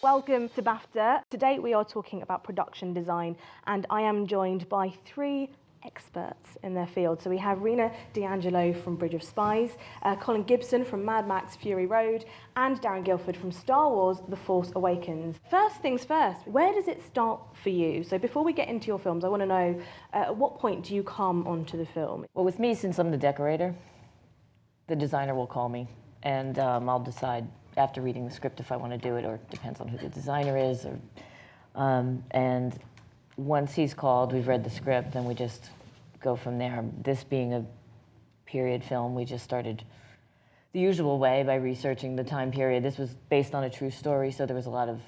Welcome to BAFTA. Today we are talking about production design, and I am joined by three experts in their field. So we have Rena, DeAngelo from Bridge of Spies, Colin Gibson from Mad Max Fury Road, and Darren Gilford from Star Wars The Force Awakens. First things first, where does it start for you? So before we get into your films, I want to know, at what point do you come onto the film? Well, with me, since I'm the decorator, the designer will call me, and I'll decide after reading the script if I want to do it, or it depends on who the designer is. And once he's called, we've read the script, and we just go from there. This being a period film, we just started the usual way by researching the time period. This was based on a true story, so there was a lot of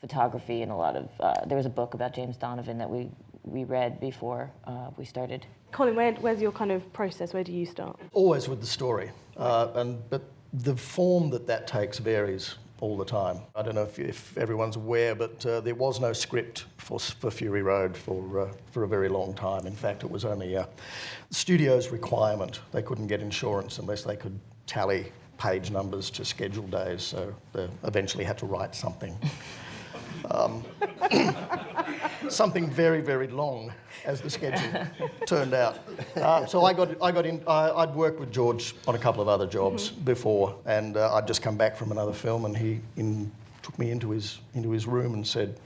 photography and a lot of, there was a book about James Donovan that we read before we started. Colin, where's your kind of process? Where do you start? Always with the story, but the form that takes varies all the time. I don't know if everyone's aware, but there was no script for Fury Road for a very long time. In fact, it was only the studio's requirement. They couldn't get insurance unless they could tally page numbers to schedule days, so they eventually had to write something. Something very, very long, as the schedule turned out. So I got in. I'd worked with George on a couple of other jobs before, and I'd just come back from another film, and he took me into his room and said,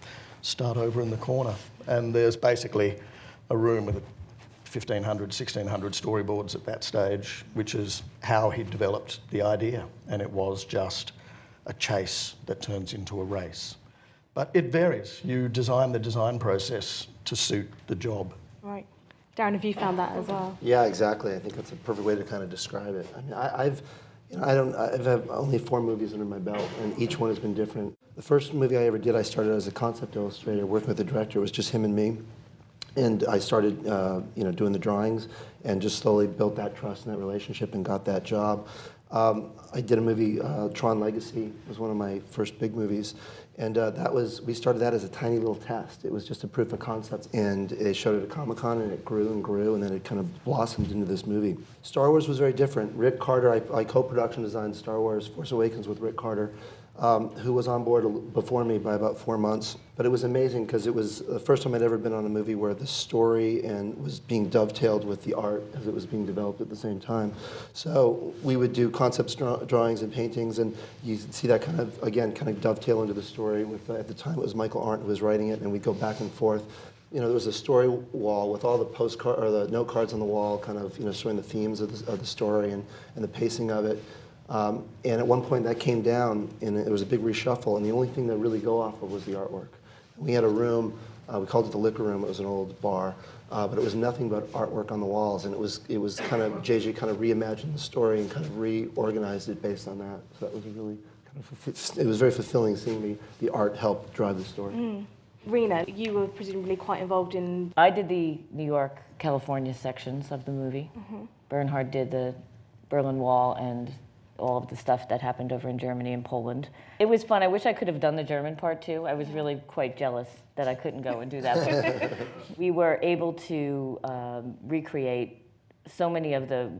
"Start over in the corner." And there's basically a room with 1,500, 1,600 storyboards at that stage, which is how he developed the idea, and it was just a chase that turns into a race. But it varies. You design the design process to suit the job. Right. Darren, have you found that as well? Yeah, exactly. I think that's a perfect way to kind of describe it. I mean, I've had only 4 movies under my belt, and each one has been different. The first movie I ever did, I started as a concept illustrator, working with the director. It was just him and me. And I started, doing the drawings, and just slowly built that trust and that relationship and got that job. I did a movie, Tron Legacy, was one of my first big movies, and we started that as a tiny little test. It was just a proof of concept, and they showed it at Comic-Con, and it grew and grew, and then it kind of blossomed into this movie. Star Wars was very different. Rick Carter, I co-production designed Star Wars Force Awakens with Rick Carter, who was on board before me by about 4 months. But it was amazing because it was the first time I'd ever been on a movie where the story was being dovetailed with the art as it was being developed at the same time. So we would do concept drawings and paintings, and you see that kind of dovetail into the story. At the time it was Michael Arndt who was writing it, and we'd go back and forth. You know, there was a story wall with all the postcard or the note cards on the wall, kind of showing the themes of the story and the pacing of it. And at one point that came down, and it was a big reshuffle, and the only thing to really go off of was the artwork. We had a room, we called it the liquor room. It was an old bar, but it was nothing but artwork on the walls, and it was kind of, JJ kind of reimagined the story and kind of reorganized it based on that. So that was really kind of, it was very fulfilling seeing the art help drive the story. Rena, you were presumably quite involved in... I did the New York, California sections of the movie. Bernhard did the Berlin Wall and all of the stuff that happened over in Germany and Poland. It was fun. I wish I could have done the German part too. I was really quite jealous that I couldn't go and do that. But we were able to recreate so many of the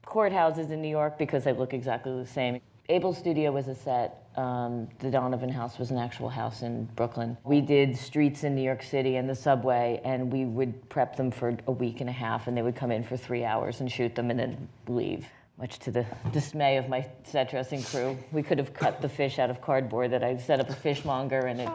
courthouses in New York because they look exactly the same. Able Studio was a set. The Donovan house was an actual house in Brooklyn. We did streets in New York City and the subway, and we would prep them for a week and a half, and they would come in for 3 hours and shoot them and then leave. Much to the dismay of my set dressing crew. We could have cut the fish out of cardboard that I set up a fishmonger, and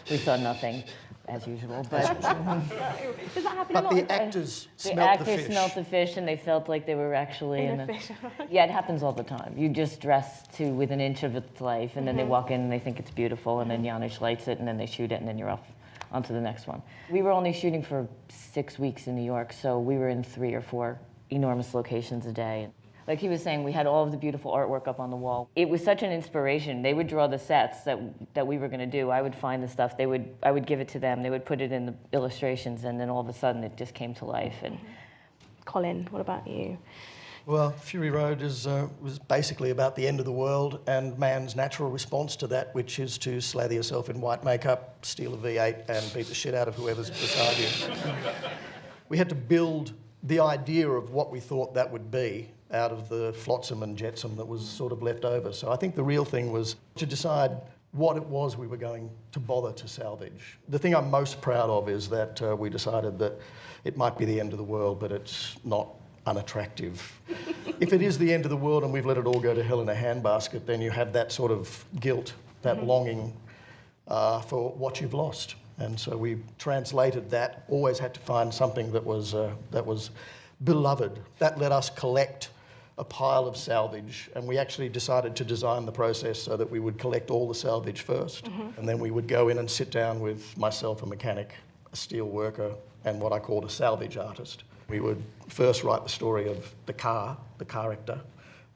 we saw nothing, as usual. But Does that happen a But lot? the actors smelt the actors fish. smelt the fish, and they felt like they were actually in a fish. Yeah, it happens all the time. You just dress to within an inch of its life, and then they walk in and they think it's beautiful, and then Janusz lights it, and then they shoot it, and then you're off onto the next one. We were only shooting for 6 weeks in New York, so we were in 3 or 4 enormous locations a day. Like he was saying, we had all of the beautiful artwork up on the wall. It was such an inspiration. They would draw the sets that we were going to do. I would find the stuff. I would give it to them. They would put it in the illustrations, and then all of a sudden it just came to life. And Colin, what about you? Well, Fury Road was basically about the end of the world and man's natural response to that, which is to slather yourself in white makeup, steal a V8, and beat the shit out of whoever's beside you. We had to build the idea of what we thought that would be out of the flotsam and jetsam that was sort of left over. So I think the real thing was to decide what it was we were going to bother to salvage. The thing I'm most proud of is that we decided that it might be the end of the world, but it's not unattractive. If it is the end of the world and we've let it all go to hell in a handbasket, then you have that sort of guilt, that longing for what you've lost. And so we translated that, always had to find something that was beloved. That let us collect a pile of salvage, and we actually decided to design the process so that we would collect all the salvage first, and then we would go in and sit down with myself, a mechanic, a steel worker, and what I called a salvage artist. We would first write the story of the car, the character,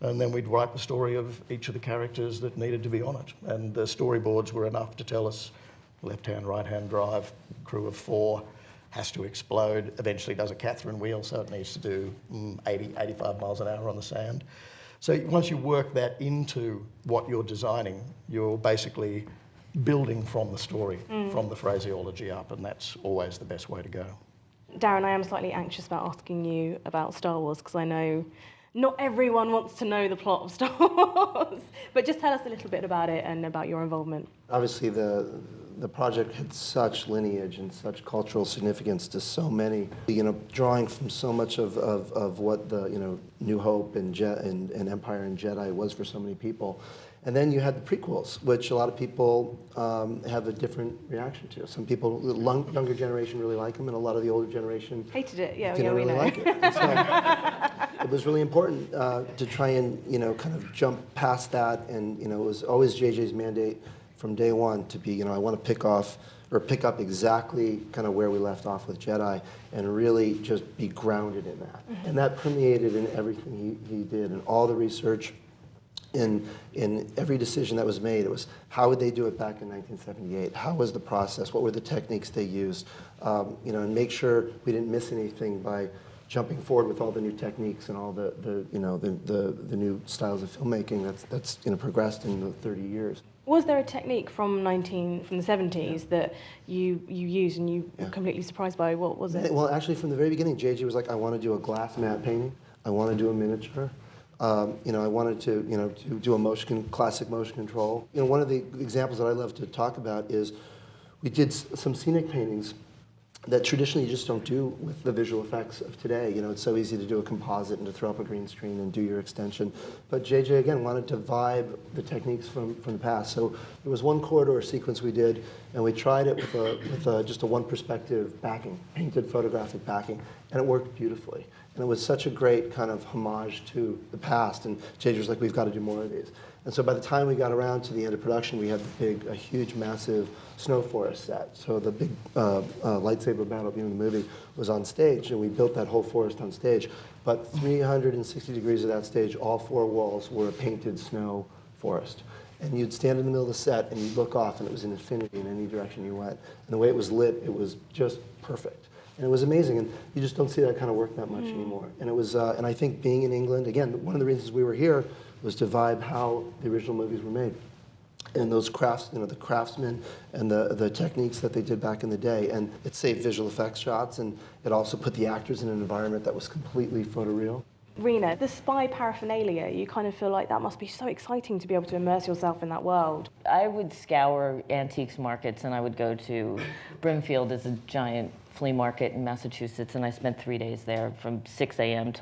and then we'd write the story of each of the characters that needed to be on it. And the storyboards were enough to tell us left-hand, right-hand drive, crew of 4, has to explode, eventually does a Catherine wheel, so it needs to do 80, 85 miles an hour on the sand. So once you work that into what you're designing, you're basically building from the story, from the phraseology up, and that's always the best way to go. Darren, I am slightly anxious about asking you about Star Wars, because I know not everyone wants to know the plot of Star Wars, but just tell us a little bit about it and about your involvement. Obviously, the project had such lineage and such cultural significance to so many. Drawing from so much of what the New Hope and Empire and Jedi was for so many people. And then you had the prequels, which a lot of people have a different reaction to. Some people, the younger generation, really like them, and a lot of the older generation hated it. Yeah, didn't we really know. like it. And so it was really important to try and kind of jump past that. And it was always JJ's mandate from day one to be, I want to pick up exactly kind of where we left off with Jedi, and really just be grounded in that. And that permeated in everything he did, and all the research. In every decision that was made, it was how would they do it back in 1978? How was the process? What were the techniques they used? And make sure we didn't miss anything by jumping forward with all the new techniques and all the new styles of filmmaking that's progressed in the 30 years. Was there a technique from the 70s that you used and you were completely surprised by? What was it? Well, actually, from the very beginning, JJ was like, I want to do a glass matte painting. I want to do a miniature. I wanted to do a classic motion control. One of the examples that I love to talk about is we did some scenic paintings that traditionally you just don't do with the visual effects of today. It's so easy to do a composite and to throw up a green screen and do your extension. But JJ, again, wanted to vibe the techniques from the past. So there was one corridor sequence we did, and we tried it with just a one perspective backing, painted photographic backing, and it worked beautifully. And it was such a great kind of homage to the past. And JJ was like, we've got to do more of these. And so by the time we got around to the end of production, we had a huge, massive snow forest set. So the big lightsaber battle in the movie was on stage, and we built that whole forest on stage. But 360 degrees of that stage, all 4 walls were a painted snow forest. And you'd stand in the middle of the set, and you'd look off, and it was an infinity in any direction you went. And the way it was lit, it was just perfect. And it was amazing, and you just don't see that kind of work that much anymore. And it was, and I think being in England, again, one of the reasons we were here was to vibe how the original movies were made. And those crafts, the craftsmen and the techniques that they did back in the day. And it saved visual effects shots, and it also put the actors in an environment that was completely photoreal. Rena, the spy paraphernalia, you kind of feel like that must be so exciting to be able to immerse yourself in that world. I would scour antiques markets, and I would go to Brimfield, as a giant flea market in Massachusetts, and I spent 3 days there from 6 a.m.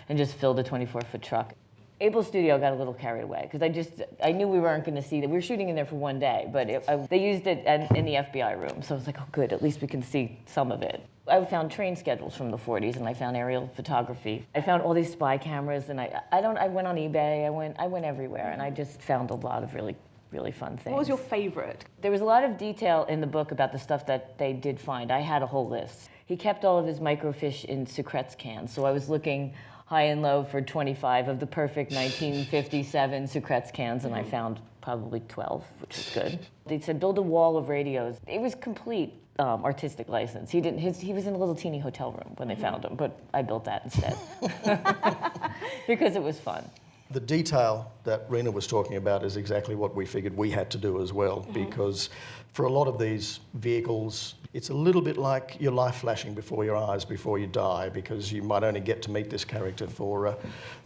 and just filled a 24-foot truck. Able Studio got a little carried away because I knew we weren't going to see that. We were shooting in there for 1 day, but they used it in the FBI room, so I was like, oh good, at least we can see some of it. I found train schedules from the 40s, and I found aerial photography. I found all these spy cameras, and I went on eBay. I went everywhere, and I just found a lot of really fun things. What was your favorite? There was a lot of detail in the book about the stuff that they did find. I had a whole list. He kept all of his microfiche in Sucrets cans, so I was looking high and low for 25 of the perfect 1957 Sucrets cans, and I found probably 12, which is good. They said build a wall of radios. It was complete artistic license. He was in a little teeny hotel room when they found him, but I built that instead because it was fun. The detail that Rena was talking about is exactly what we figured we had to do as well, because for a lot of these vehicles, it's a little bit like your life flashing before your eyes before you die, because you might only get to meet this character for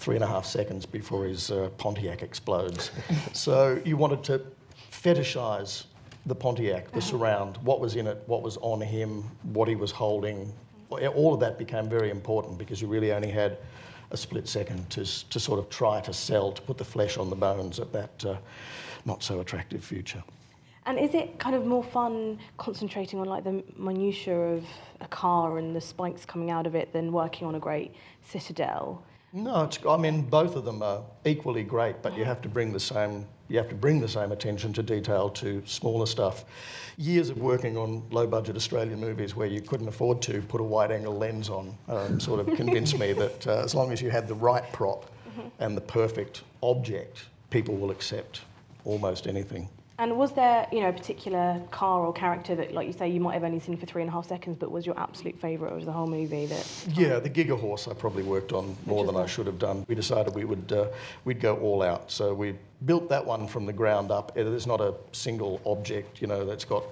3.5 seconds before his Pontiac explodes. So you wanted to fetishize the Pontiac, the surround, what was in it, what was on him, what he was holding. All of that became very important because you really only had a split second to sort of try to sell, to put the flesh on the bones of that not so attractive future. And is it kind of more fun concentrating on like the minutiae of a car and the spikes coming out of it than working on a great citadel? No, I mean, both of them are equally great, but you have to bring the same attention to detail to smaller stuff. Years of working on low-budget Australian movies where you couldn't afford to put a wide-angle lens on sort of convinced me that as long as you had the right prop and the perfect object, people will accept almost anything. And was there, a particular car or character that, like you say, you might have only seen for 3.5 seconds, but was your absolute favourite of the whole movie? Yeah, the Giga Horse I probably worked on more than I should have done. We decided we'd go all out, so we built that one from the ground up. There's not a single object, that's got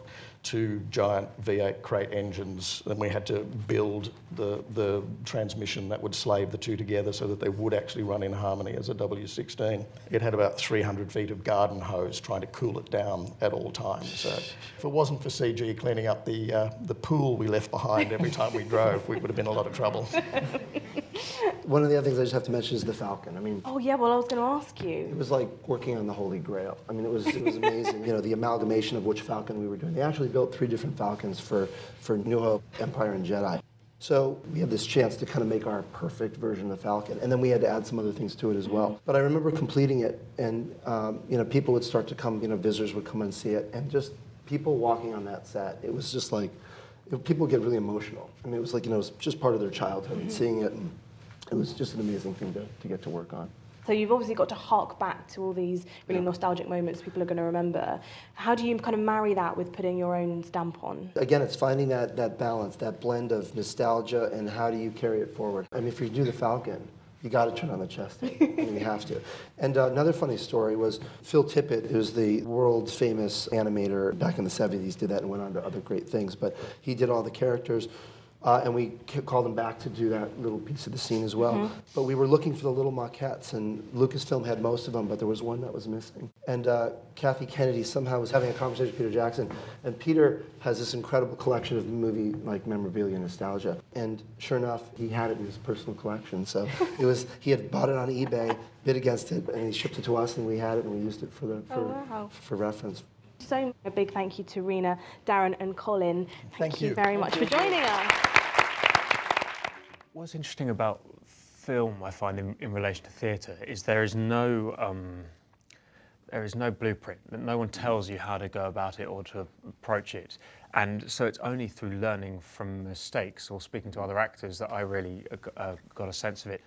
2 giant V8 crate engines, and we had to build the transmission that would slave the two together so that they would actually run in harmony as a W16. It had about 300 feet of garden hose trying to cool it down at all times. So if it wasn't for CG cleaning up the pool we left behind every time we drove, we would have been in a lot of trouble. One of the other things I just have to mention is the Falcon. I mean, Oh yeah, well I was going to ask you. it was like working on the Holy Grail. I mean, it was amazing. The amalgamation of which Falcon we were doing. They actually built 3 different Falcons for New Hope, Empire, and Jedi. So we had this chance to kind of make our perfect version of the Falcon, and then we had to add some other things to it as well. But I remember completing it, and people would start to come, visitors would come and see it, and just people walking on that set. It was just like people get really emotional. I mean, it was like it was just part of their childhood, and seeing it. And it was just an amazing thing to get to work on. So you've obviously got to hark back to all these really nostalgic moments people are going to remember. How do you kind of marry that with putting your own stamp on? Again, it's finding that balance, that blend of nostalgia and how do you carry it forward. I mean, if you do the Falcon, you got to turn on the chest tape. I mean, you have to. And another funny story was Phil Tippett, who's the world famous animator back in the 70s, did that and went on to other great things. But he did all the characters. And we called him back to do that little piece of the scene as well. But we were looking for the little maquettes, and Lucasfilm had most of them, but there was one that was missing. And Kathy Kennedy somehow was having a conversation with Peter Jackson, and Peter has this incredible collection of movie memorabilia and nostalgia. And sure enough, he had it in his personal collection. So he had bought it on eBay, bid against it, and he shipped it to us, and we had it, and we used it for reference. So a big thank you to Rena, Darren and Colin. Thank you very much for joining us. What's interesting about film, I find, in relation to theatre, is there is no blueprint. No one tells you how to go about it or to approach it. And so it's only through learning from mistakes or speaking to other actors that I really got a sense of it.